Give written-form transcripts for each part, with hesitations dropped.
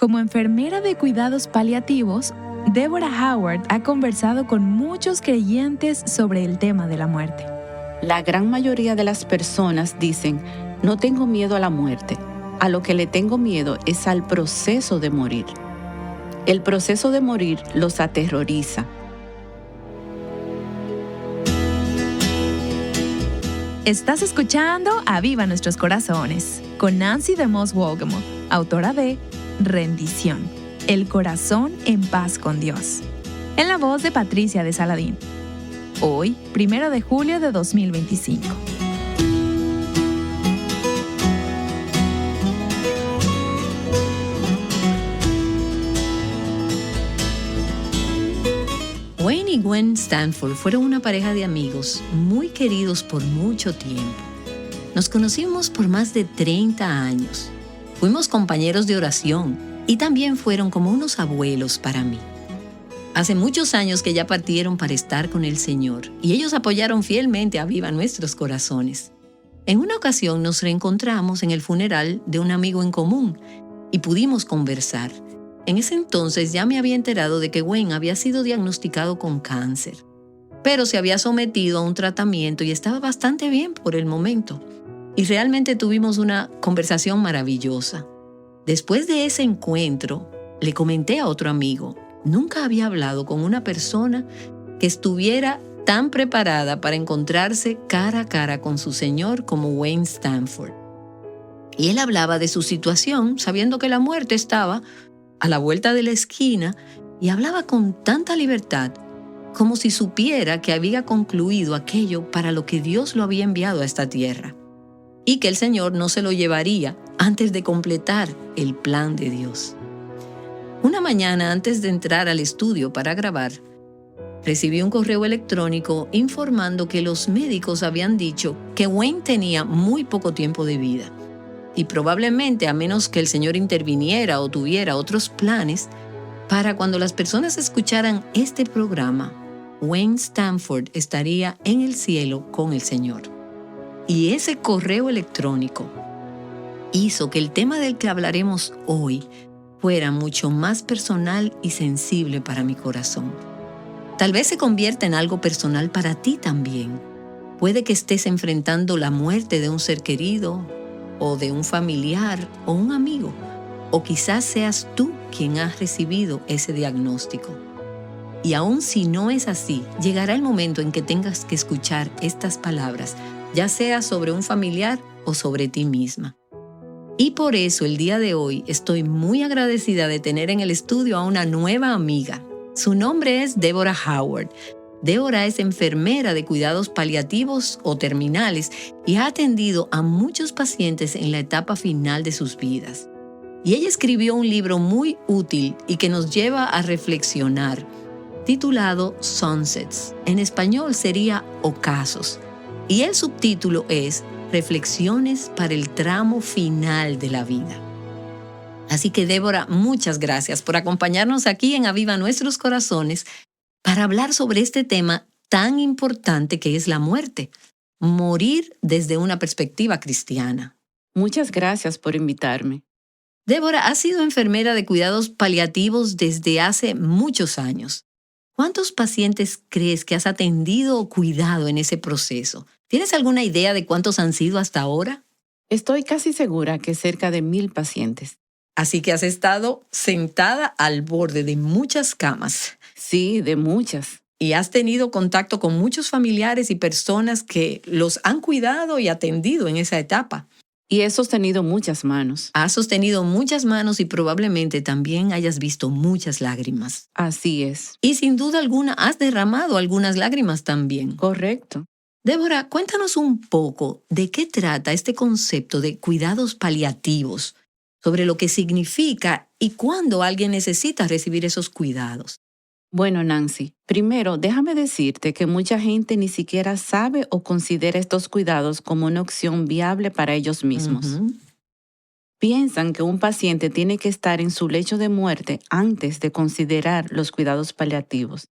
Como enfermera de cuidados paliativos, Deborah Howard ha conversado con muchos creyentes sobre el tema de la muerte. La gran mayoría de las personas dicen, no tengo miedo a la muerte. A lo que le tengo miedo es al proceso de morir. El proceso de morir los aterroriza. Estás escuchando Aviva Nuestros Corazones con Nancy DeMoss Wolgemuth, autora de Rendición, el corazón en paz con Dios, en la voz de Patricia de Saladín. Hoy, 1 de julio de 2025. Wayne y Gwen Stanford fueron una pareja de amigos muy queridos por mucho tiempo. Nos conocimos por más de 30 años. Fuimos compañeros de oración y también fueron como unos abuelos para mí. Hace muchos años que ya partieron para estar con el Señor y ellos apoyaron fielmente a Aviva Nuestros Corazones. En una ocasión nos reencontramos en el funeral de un amigo en común y pudimos conversar. En ese entonces ya me había enterado de que Wayne había sido diagnosticado con cáncer, pero se había sometido a un tratamiento y estaba bastante bien por el momento. Y realmente tuvimos una conversación maravillosa. Después de ese encuentro, le comenté a otro amigo, nunca había hablado con una persona que estuviera tan preparada para encontrarse cara a cara con su Señor como Wayne Stanford. Y él hablaba de su situación, sabiendo que la muerte estaba a la vuelta de la esquina, y hablaba con tanta libertad, como si supiera que había concluido aquello para lo que Dios lo había enviado a esta tierra, y que el Señor no se lo llevaría antes de completar el plan de Dios. Una mañana, antes de entrar al estudio para grabar, recibí un correo electrónico informando que los médicos habían dicho que Wayne tenía muy poco tiempo de vida. Y probablemente, a menos que el Señor interviniera o tuviera otros planes, para cuando las personas escucharan este programa, Wayne Stanford estaría en el cielo con el Señor. Y ese correo electrónico hizo que el tema del que hablaremos hoy fuera mucho más personal y sensible para mi corazón. Tal vez se convierta en algo personal para ti también. Puede que estés enfrentando la muerte de un ser querido, o de un familiar o un amigo, o quizás seas tú quien has recibido ese diagnóstico. Y aun si no es así, llegará el momento en que tengas que escuchar estas palabras, ya sea sobre un familiar o sobre ti misma. Y por eso el día de hoy estoy muy agradecida de tener en el estudio a una nueva amiga. Su nombre es Deborah Howard. Deborah es enfermera de cuidados paliativos o terminales y ha atendido a muchos pacientes en la etapa final de sus vidas. Y ella escribió un libro muy útil y que nos lleva a reflexionar, titulado Sunsets. En español sería Ocasos. Y el subtítulo es Reflexiones para el tramo final de la vida. Así que Deborah, muchas gracias por acompañarnos aquí en Aviva Nuestros Corazones para hablar sobre este tema tan importante que es la muerte, morir desde una perspectiva cristiana. Muchas gracias por invitarme. Deborah ha sido enfermera de cuidados paliativos desde hace muchos años. ¿Cuántos pacientes crees que has atendido o cuidado en ese proceso? ¿Tienes alguna idea de cuántos han sido hasta ahora? Estoy casi segura que cerca de 1,000 pacientes. Así que has estado sentada al borde de muchas camas. Sí, de muchas. Y has tenido contacto con muchos familiares y personas que los han cuidado y atendido en esa etapa. Y he sostenido muchas manos. Has sostenido muchas manos y probablemente también hayas visto muchas lágrimas. Así es. Y sin duda alguna has derramado algunas lágrimas también. Correcto. Deborah, cuéntanos un poco de qué trata este concepto de cuidados paliativos, sobre lo que significa y cuándo alguien necesita recibir esos cuidados. Bueno, Nancy, primero déjame decirte que mucha gente ni siquiera sabe o considera estos cuidados como una opción viable para ellos mismos. Piensan que un paciente tiene que estar en su lecho de muerte antes de considerar los cuidados paliativos.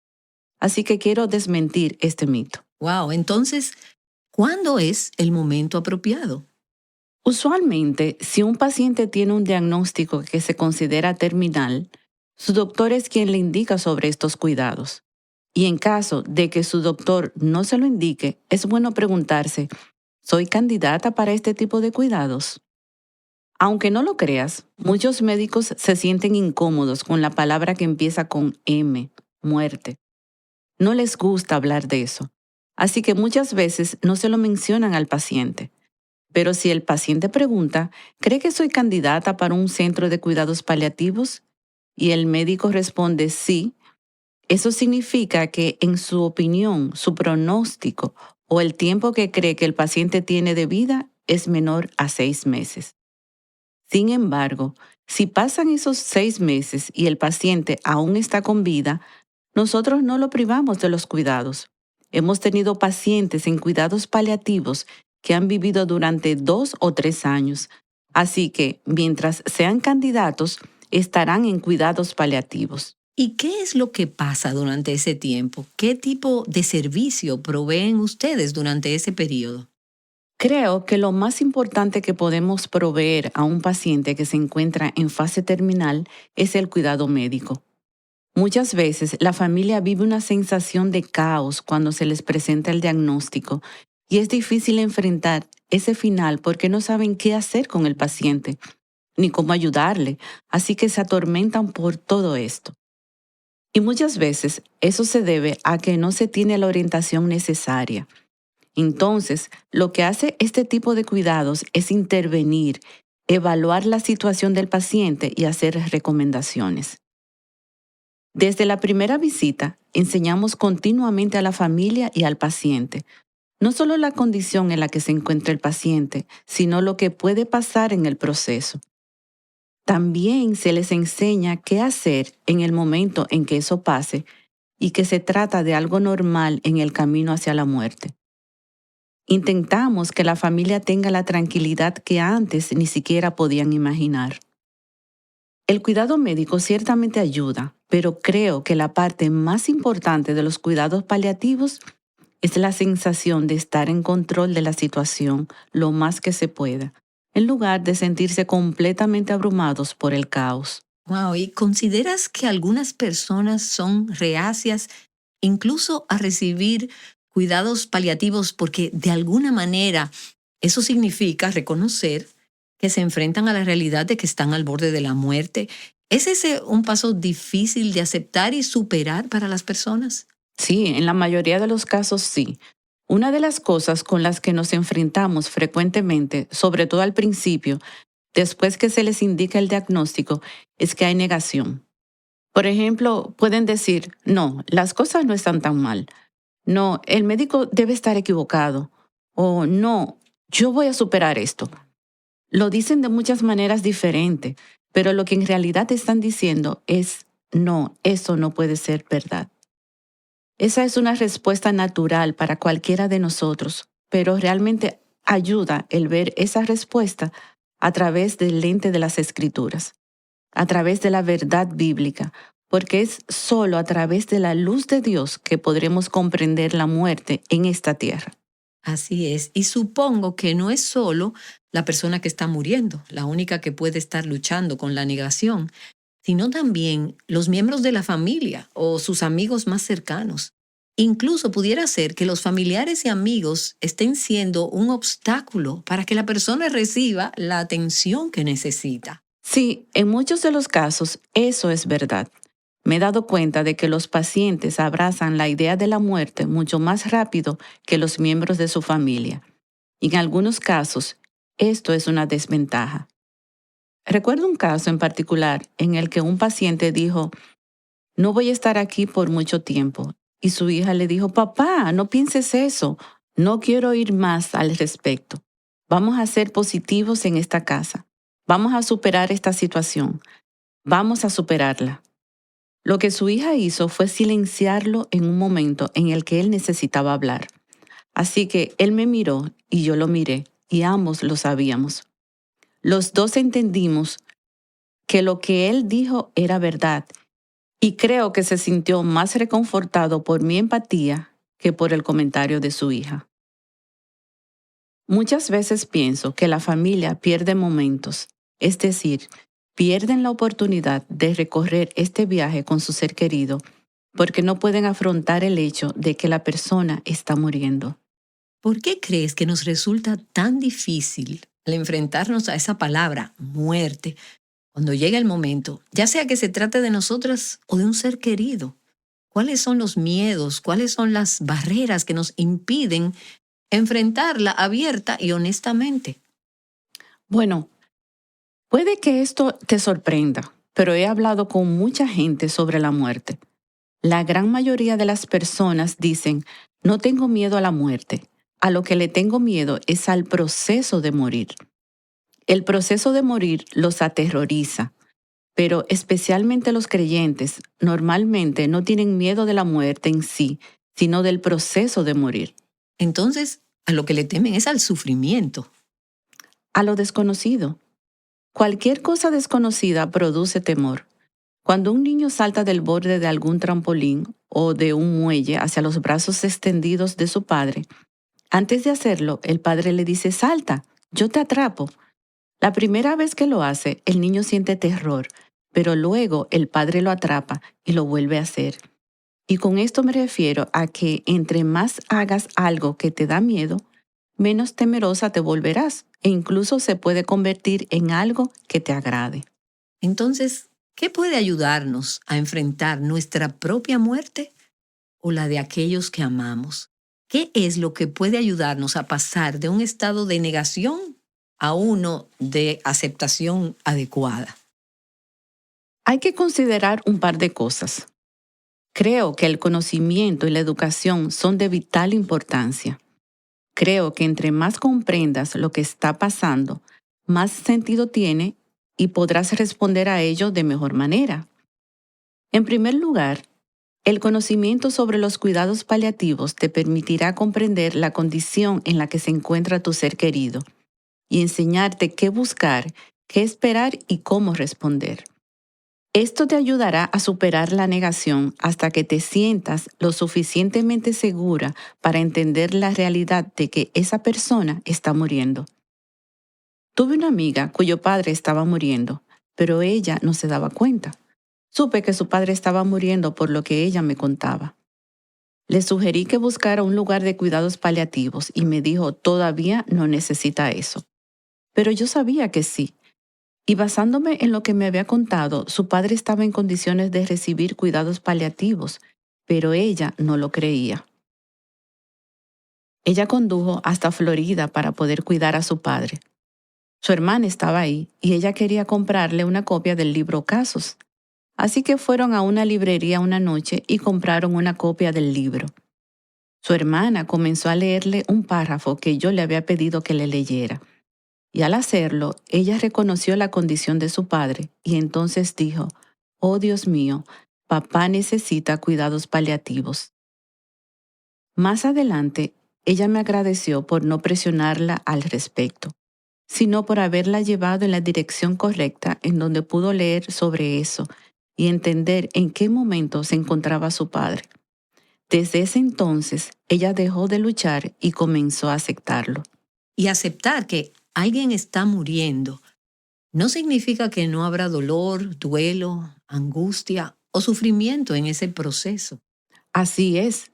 Así que quiero desmentir este mito. Wow, entonces, ¿cuándo es el momento apropiado? Usualmente, si un paciente tiene un diagnóstico que se considera terminal, su doctor es quien le indica sobre estos cuidados. Y en caso de que su doctor no se lo indique, es bueno preguntarse, ¿soy candidata para este tipo de cuidados? Aunque no lo creas, muchos médicos se sienten incómodos con la palabra que empieza con M, muerte. No les gusta hablar de eso, así que muchas veces no se lo mencionan al paciente. Pero si el paciente pregunta, ¿cree que soy candidata para un centro de cuidados paliativos? Y el médico responde sí, eso significa que en su opinión, su pronóstico o el tiempo que cree que el paciente tiene de vida es menor a 6 meses. Sin embargo, si pasan esos 6 meses y el paciente aún está con vida, nosotros no lo privamos de los cuidados. Hemos tenido pacientes en cuidados paliativos que han vivido durante 2 o 3 años, así que mientras sean candidatos, estarán en cuidados paliativos. ¿Y qué es lo que pasa durante ese tiempo? ¿Qué tipo de servicio proveen ustedes durante ese periodo? Creo que lo más importante que podemos proveer a un paciente que se encuentra en fase terminal es el cuidado médico. Muchas veces la familia vive una sensación de caos cuando se les presenta el diagnóstico y es difícil enfrentar ese final porque no saben qué hacer con el paciente ni cómo ayudarle, así que se atormentan por todo esto. Y muchas veces eso se debe a que no se tiene la orientación necesaria. Entonces, lo que hace este tipo de cuidados es intervenir, evaluar la situación del paciente y hacer recomendaciones. Desde la primera visita, enseñamos continuamente a la familia y al paciente, no solo la condición en la que se encuentra el paciente, sino lo que puede pasar en el proceso. También se les enseña qué hacer en el momento en que eso pase y que se trata de algo normal en el camino hacia la muerte. Intentamos que la familia tenga la tranquilidad que antes ni siquiera podían imaginar. El cuidado médico ciertamente ayuda, pero creo que la parte más importante de los cuidados paliativos es la sensación de estar en control de la situación lo más que se pueda, en lugar de sentirse completamente abrumados por el caos. Wow, ¿y consideras que algunas personas son reacias incluso a recibir cuidados paliativos porque de alguna manera eso significa reconocer que se enfrentan a la realidad de que están al borde de la muerte? ¿Es ese un paso difícil de aceptar y superar para las personas? Sí, en la mayoría de los casos sí. Una de las cosas con las que nos enfrentamos frecuentemente, sobre todo al principio, después que se les indica el diagnóstico, es que hay negación. Por ejemplo, pueden decir, no, las cosas no están tan mal. No, el médico debe estar equivocado. O no, yo voy a superar esto. Lo dicen de muchas maneras diferentes, pero lo que en realidad están diciendo es, no, eso no puede ser verdad. Esa es una respuesta natural para cualquiera de nosotros, pero realmente ayuda el ver esa respuesta a través del lente de las Escrituras, a través de la verdad bíblica, porque es solo a través de la luz de Dios que podremos comprender la muerte en esta tierra. Así es, y supongo que no es solo la persona que está muriendo, la única que puede estar luchando con la negación, sino también los miembros de la familia o sus amigos más cercanos. Incluso pudiera ser que los familiares y amigos estén siendo un obstáculo para que la persona reciba la atención que necesita. Sí, en muchos de los casos eso es verdad. Me he dado cuenta de que los pacientes abrazan la idea de la muerte mucho más rápido que los miembros de su familia. Y en algunos casos, esto es una desventaja. Recuerdo un caso en particular en el que un paciente dijo, no voy a estar aquí por mucho tiempo. Y su hija le dijo, papá, no pienses eso. No quiero oír más al respecto. Vamos a ser positivos en esta casa. Vamos a superar esta situación. Vamos a superarla. Lo que su hija hizo fue silenciarlo en un momento en el que él necesitaba hablar. Así que él me miró y yo lo miré, y ambos lo sabíamos. Los dos entendimos que lo que él dijo era verdad, y creo que se sintió más reconfortado por mi empatía que por el comentario de su hija. Muchas veces pienso que la familia pierde momentos, es decir, pierden la oportunidad de recorrer este viaje con su ser querido porque no pueden afrontar el hecho de que la persona está muriendo. ¿Por qué crees que nos resulta tan difícil al enfrentarnos a esa palabra, muerte, cuando llega el momento, ya sea que se trate de nosotras o de un ser querido? ¿Cuáles son los miedos? ¿Cuáles son las barreras que nos impiden enfrentarla abierta y honestamente? Bueno, puede que esto te sorprenda, pero he hablado con mucha gente sobre la muerte. La gran mayoría de las personas dicen, no tengo miedo a la muerte. A lo que le tengo miedo es al proceso de morir. El proceso de morir los aterroriza, pero especialmente los creyentes normalmente no tienen miedo de la muerte en sí, sino del proceso de morir. Entonces, a lo que le temen es al sufrimiento. A lo desconocido. Cualquier cosa desconocida produce temor. Cuando un niño salta del borde de algún trampolín o de un muelle hacia los brazos extendidos de su padre, antes de hacerlo, el padre le dice, salta, yo te atrapo. La primera vez que lo hace, el niño siente terror, pero luego el padre lo atrapa y lo vuelve a hacer. Y con esto me refiero a que entre más hagas algo que te da miedo, menos temerosa te volverás e incluso se puede convertir en algo que te agrade. Entonces, ¿qué puede ayudarnos a enfrentar nuestra propia muerte o la de aquellos que amamos? ¿Qué es lo que puede ayudarnos a pasar de un estado de negación a uno de aceptación adecuada? Hay que considerar un par de cosas. Creo que el conocimiento y la educación son de vital importancia. Creo que entre más comprendas lo que está pasando, más sentido tiene y podrás responder a ello de mejor manera. En primer lugar, el conocimiento sobre los cuidados paliativos te permitirá comprender la condición en la que se encuentra tu ser querido y enseñarte qué buscar, qué esperar y cómo responder. Esto te ayudará a superar la negación hasta que te sientas lo suficientemente segura para entender la realidad de que esa persona está muriendo. Tuve una amiga cuyo padre estaba muriendo, pero ella no se daba cuenta. Supe que su padre estaba muriendo por lo que ella me contaba. Le sugerí que buscara un lugar de cuidados paliativos y me dijo, todavía no necesita eso. Pero yo sabía que sí. Y basándome en lo que me había contado, su padre estaba en condiciones de recibir cuidados paliativos, pero ella no lo creía. Ella condujo hasta Florida para poder cuidar a su padre. Su hermana estaba ahí y ella quería comprarle una copia del libro Casos. Así que fueron a una librería una noche y compraron una copia del libro. Su hermana comenzó a leerle un párrafo que yo le había pedido que le leyera. Y al hacerlo, ella reconoció la condición de su padre y entonces dijo, «Oh Dios mío, papá necesita cuidados paliativos». Más adelante, ella me agradeció por no presionarla al respecto, sino por haberla llevado en la dirección correcta en donde pudo leer sobre eso y entender en qué momento se encontraba su padre. Desde ese entonces, ella dejó de luchar y comenzó a aceptarlo. Y aceptar que alguien está muriendo no significa que no habrá dolor, duelo, angustia o sufrimiento en ese proceso. Así es.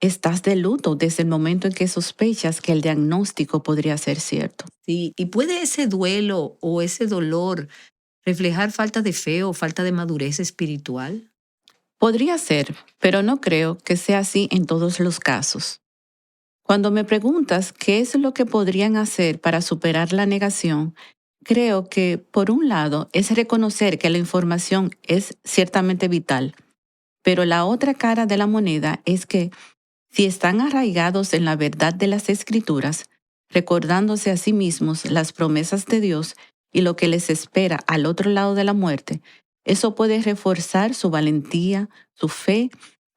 Estás de luto desde el momento en que sospechas que el diagnóstico podría ser cierto. Sí, y puede ese duelo o ese dolor reflejar falta de fe o falta de madurez espiritual. Podría ser, pero no creo que sea así en todos los casos. Cuando me preguntas qué es lo que podrían hacer para superar la negación, creo que, por un lado, es reconocer que la información es ciertamente vital, pero la otra cara de la moneda es que, si están arraigados en la verdad de las Escrituras, recordándose a sí mismos las promesas de Dios y lo que les espera al otro lado de la muerte, eso puede reforzar su valentía, su fe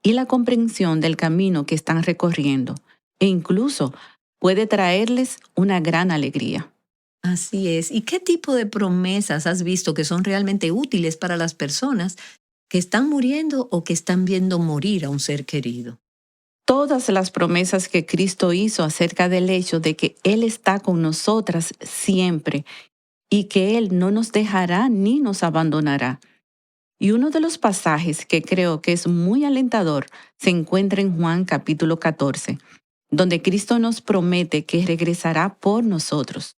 y la comprensión del camino que están recorriendo, e incluso puede traerles una gran alegría. Así es. ¿Y qué tipo de promesas has visto que son realmente útiles para las personas que están muriendo o que están viendo morir a un ser querido? todas las promesas que Cristo hizo acerca del hecho de que Él está con nosotras siempre y que Él no nos dejará ni nos abandonará. Y uno de los pasajes que creo que es muy alentador se encuentra en Juan capítulo 14, donde Cristo nos promete que regresará por nosotros.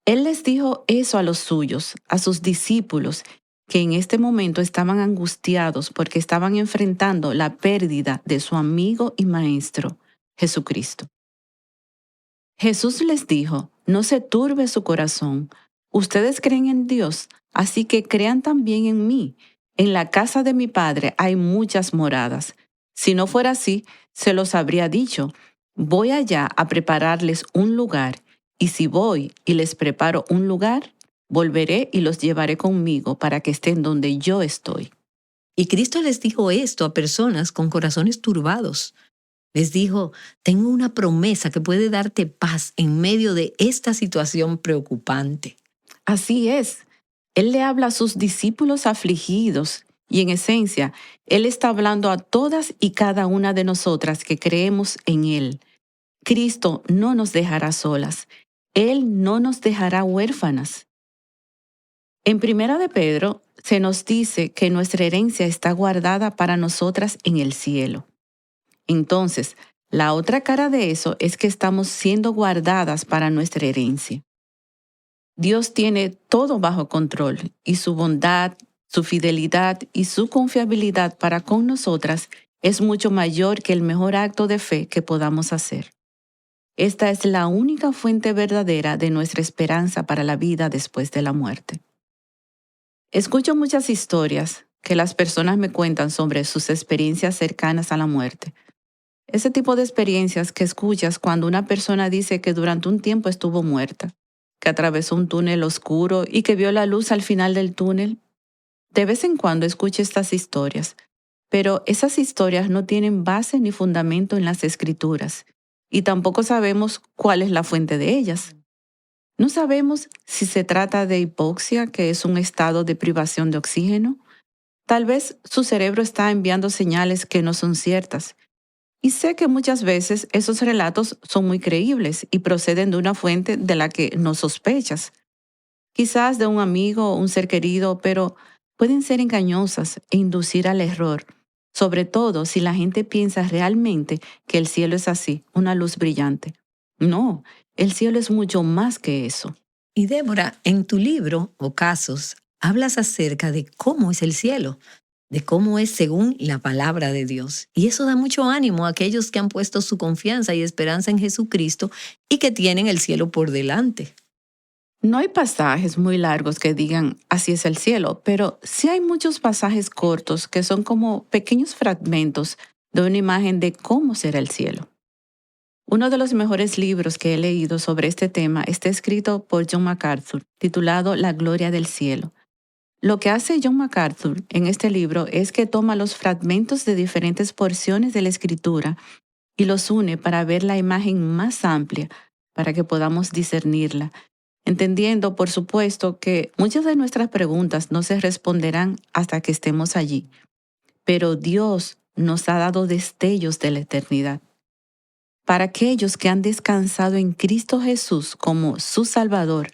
Él les dijo eso a los suyos, a sus discípulos, que en este momento estaban angustiados porque estaban enfrentando la pérdida de su amigo y maestro, Jesucristo. Jesús les dijo, no se turbe su corazón. Ustedes creen en Dios, así que crean también en mí. En la casa de mi Padre hay muchas moradas. Si no fuera así, se los habría dicho. Voy allá a prepararles un lugar, y si voy y les preparo un lugar, volveré y los llevaré conmigo para que estén donde yo estoy. Y Cristo les dijo esto a personas con corazones turbados. Les dijo, tengo una promesa que puede darte paz en medio de esta situación preocupante. Así es. Él le habla a sus discípulos afligidos y en esencia, Él está hablando a todas y cada una de nosotras que creemos en Él. Cristo no nos dejará solas. Él no nos dejará huérfanas. En Primera de Pedro se nos dice que nuestra herencia está guardada para nosotras en el cielo. Entonces, la otra cara de eso es que estamos siendo guardadas para nuestra herencia. Dios tiene todo bajo control y su bondad, su fidelidad y su confiabilidad para con nosotras es mucho mayor que el mejor acto de fe que podamos hacer. Esta es la única fuente verdadera de nuestra esperanza para la vida después de la muerte. Escucho muchas historias que las personas me cuentan sobre sus experiencias cercanas a la muerte. Ese tipo de experiencias que escuchas cuando una persona dice que durante un tiempo estuvo muerta, que atravesó un túnel oscuro y que vio la luz al final del túnel. De vez en cuando escucho estas historias, pero esas historias no tienen base ni fundamento en las Escrituras y tampoco sabemos cuál es la fuente de ellas. No sabemos si se trata de hipoxia, que es un estado de privación de oxígeno. Tal vez su cerebro está enviando señales que no son ciertas. Y sé que muchas veces esos relatos son muy creíbles y proceden de una fuente de la que no sospechas. Quizás de un amigo o un ser querido, pero pueden ser engañosas e inducir al error, sobre todo si la gente piensa realmente que el cielo es así, una luz brillante. No, el cielo es mucho más que eso. Y Débora, en tu libro, o casos, hablas acerca de cómo es el cielo, de cómo es según la palabra de Dios. Y eso da mucho ánimo a aquellos que han puesto su confianza y esperanza en Jesucristo y que tienen el cielo por delante. No hay pasajes muy largos que digan así es el cielo, pero sí hay muchos pasajes cortos que son como pequeños fragmentos de una imagen de cómo será el cielo. Uno de los mejores libros que he leído sobre este tema está escrito por John MacArthur, titulado La gloria del cielo. Lo que hace John MacArthur en este libro es que toma los fragmentos de diferentes porciones de la Escritura y los une para ver la imagen más amplia, para que podamos discernirla, entendiendo, por supuesto, que muchas de nuestras preguntas no se responderán hasta que estemos allí. Pero Dios nos ha dado destellos de la eternidad. Para aquellos que han descansado en Cristo Jesús como su Salvador,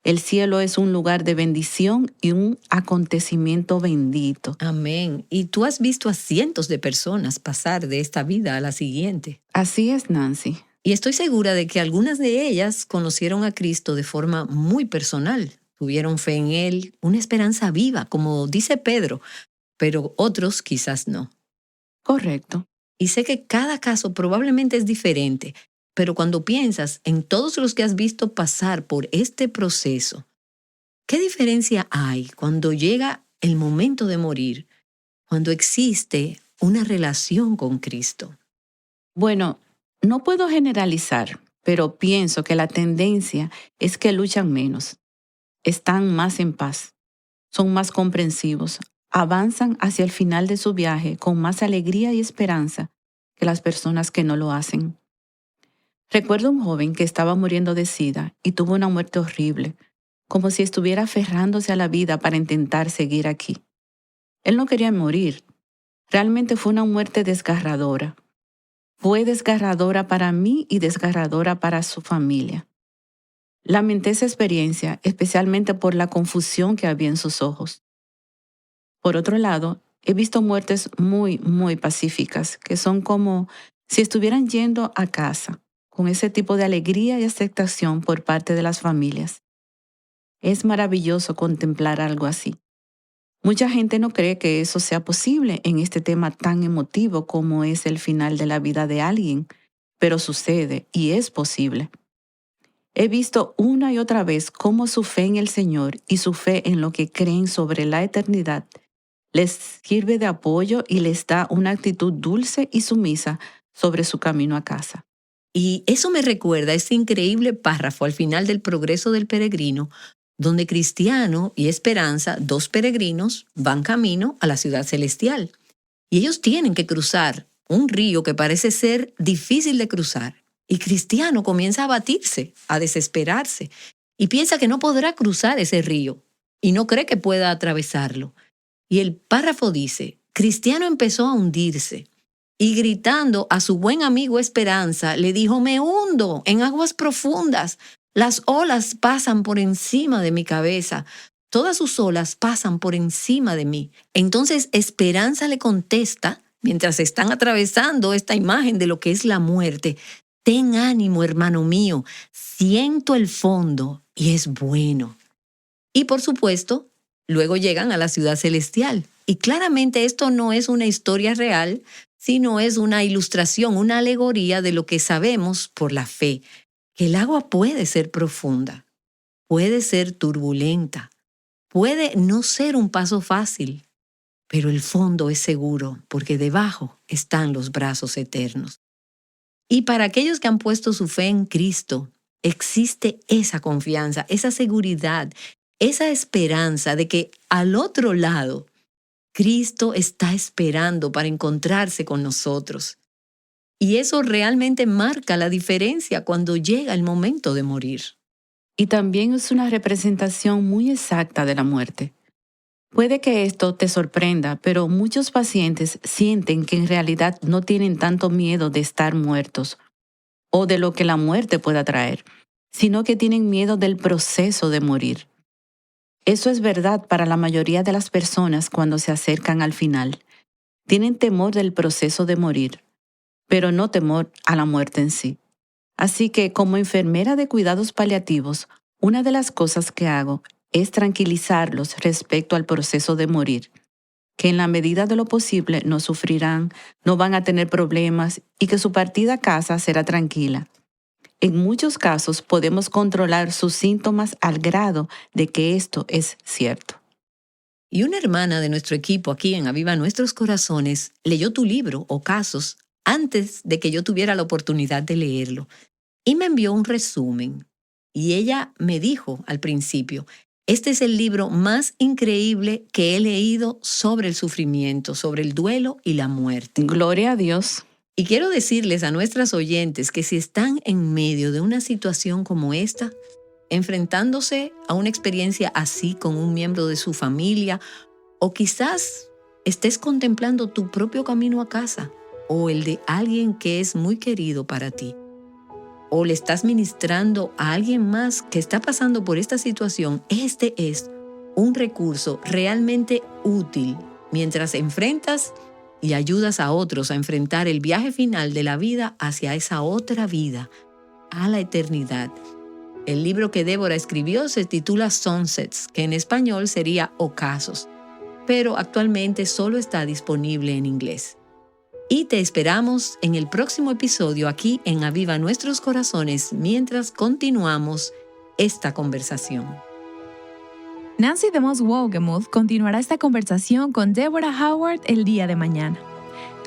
el cielo es un lugar de bendición y un acontecimiento bendito. Amén. Y tú has visto a cientos de personas pasar de esta vida a la siguiente. Así es, Nancy. Y estoy segura de que algunas de ellas conocieron a Cristo de forma muy personal. Tuvieron fe en Él, una esperanza viva, como dice Pedro, pero otros quizás no. Correcto. Y sé que cada caso probablemente es diferente, pero cuando piensas en todos los que has visto pasar por este proceso, ¿qué diferencia hay cuando llega el momento de morir, cuando existe una relación con Cristo? Bueno, no puedo generalizar, pero pienso que la tendencia es que luchan menos, están más en paz, son más comprensivos, avanzan hacia el final de su viaje con más alegría y esperanza que las personas que no lo hacen. Recuerdo un joven que estaba muriendo de SIDA y tuvo una muerte horrible, como si estuviera aferrándose a la vida para intentar seguir aquí. Él no quería morir. Realmente fue una muerte desgarradora. fue desgarradora para mí y desgarradora para su familia. Lamenté esa experiencia, especialmente por la confusión que había en sus ojos. Por otro lado, he visto muertes muy, muy pacíficas, que son como si estuvieran yendo a casa, con ese tipo de alegría y aceptación por parte de las familias. Es maravilloso contemplar algo así. Mucha gente no cree que eso sea posible en este tema tan emotivo como es el final de la vida de alguien, pero sucede y es posible. He visto una y otra vez cómo su fe en el Señor y su fe en lo que creen sobre la eternidad les sirve de apoyo y les da una actitud dulce y sumisa sobre su camino a casa. Y eso me recuerda a ese increíble párrafo al final del Progreso del Peregrino, donde Cristiano y Esperanza, dos peregrinos, van camino a la ciudad celestial. Y ellos tienen que cruzar un río que parece ser difícil de cruzar. Y Cristiano comienza a abatirse, a desesperarse, y piensa que no podrá cruzar ese río, y no cree que pueda atravesarlo. Y el párrafo dice, Cristiano empezó a hundirse, y gritando a su buen amigo Esperanza, le dijo, me hundo en aguas profundas. Las olas pasan por encima de mi cabeza. Todas sus olas pasan por encima de mí. Entonces Esperanza le contesta, mientras están atravesando esta imagen de lo que es la muerte, ten ánimo, hermano mío, siento el fondo y es bueno. Y por supuesto, luego llegan a la ciudad celestial. Y claramente esto no es una historia real, sino es una ilustración, una alegoría de lo que sabemos por la fe, que el agua puede ser profunda, puede ser turbulenta, puede no ser un paso fácil, pero el fondo es seguro porque debajo están los brazos eternos. Y para aquellos que han puesto su fe en Cristo, existe esa confianza, esa seguridad, esa esperanza de que al otro lado, Cristo está esperando para encontrarse con nosotros. Y eso realmente marca la diferencia cuando llega el momento de morir. Y también es una representación muy exacta de la muerte. Puede que esto te sorprenda, pero muchos pacientes sienten que en realidad no tienen tanto miedo de estar muertos o de lo que la muerte pueda traer, sino que tienen miedo del proceso de morir. Eso es verdad para la mayoría de las personas cuando se acercan al final. Tienen temor del proceso de morir, pero no temor a la muerte en sí. Así que, como enfermera de cuidados paliativos, una de las cosas que hago es tranquilizarlos respecto al proceso de morir, que en la medida de lo posible no sufrirán, no van a tener problemas y que su partida a casa será tranquila. En muchos casos podemos controlar sus síntomas al grado de que esto es cierto. Y una hermana de nuestro equipo aquí en Aviva Nuestros Corazones leyó tu libro o casos antes de que yo tuviera la oportunidad de leerlo y me envió un resumen. Y ella me dijo al principio, este es el libro más increíble que he leído sobre el sufrimiento, sobre el duelo y la muerte. Gloria a Dios. Y quiero decirles a nuestras oyentes que si están en medio de una situación como esta, enfrentándose a una experiencia así con un miembro de su familia, o quizás estés contemplando tu propio camino a casa, o el de alguien que es muy querido para ti, o le estás ministrando a alguien más que está pasando por esta situación, este es un recurso realmente útil mientras enfrentas y ayudas a otros a enfrentar el viaje final de la vida hacia esa otra vida, a la eternidad. El libro que Débora escribió se titula Sunsets, que en español sería Ocasos, pero actualmente solo está disponible en inglés. Y te esperamos en el próximo episodio aquí en Aviva Nuestros Corazones mientras continuamos esta conversación. Nancy DeMoss Wolgemuth continuará esta conversación con Deborah Howard el día de mañana.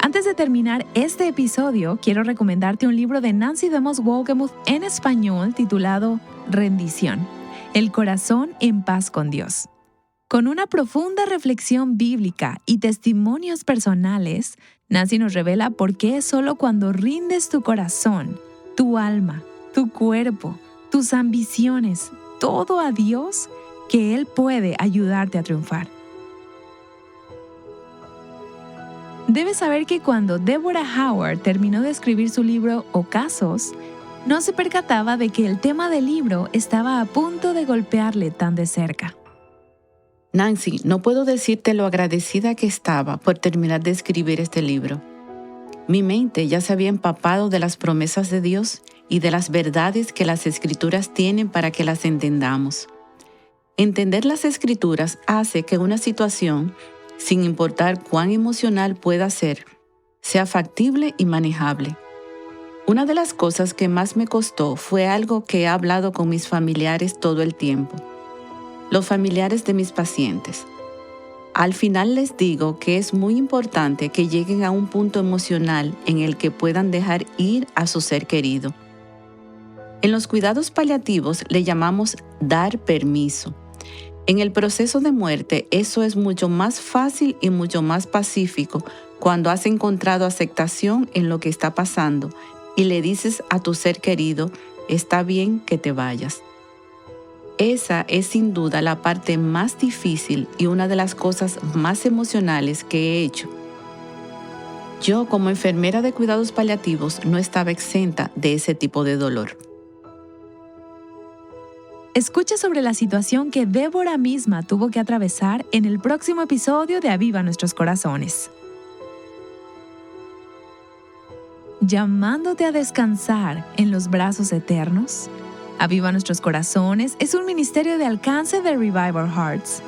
Antes de terminar este episodio, quiero recomendarte un libro de Nancy DeMoss Wolgemuth en español titulado Rendición, el corazón en paz con Dios. Con una profunda reflexión bíblica y testimonios personales, Nancy nos revela por qué es solo cuando rindes tu corazón, tu alma, tu cuerpo, tus ambiciones, todo a Dios, que Él puede ayudarte a triunfar. Debes saber que cuando Deborah Howard terminó de escribir su libro Ocasos, no se percataba de que el tema del libro estaba a punto de golpearle tan de cerca. Nancy, no puedo decirte lo agradecida que estaba por terminar de escribir este libro. Mi mente ya se había empapado de las promesas de Dios y de las verdades que las Escrituras tienen para que las entendamos. Entender las Escrituras hace que una situación, sin importar cuán emocional pueda ser, sea factible y manejable. Una de las cosas que más me costó fue algo que he hablado con mis familiares todo el tiempo. Los familiares de mis pacientes. Al final les digo que es muy importante que lleguen a un punto emocional en el que puedan dejar ir a su ser querido. En los cuidados paliativos le llamamos dar permiso. En el proceso de muerte eso es mucho más fácil y mucho más pacífico cuando has encontrado aceptación en lo que está pasando y le dices a tu ser querido, está bien que te vayas. Esa es sin duda la parte más difícil y una de las cosas más emocionales que he hecho. Yo, como enfermera de cuidados paliativos, no estaba exenta de ese tipo de dolor. Escucha sobre la situación que Débora misma tuvo que atravesar en el próximo episodio de Aviva Nuestros Corazones. Llamándote a descansar en los brazos eternos, Aviva Nuestros Corazones es un ministerio de alcance de Revival Hearts.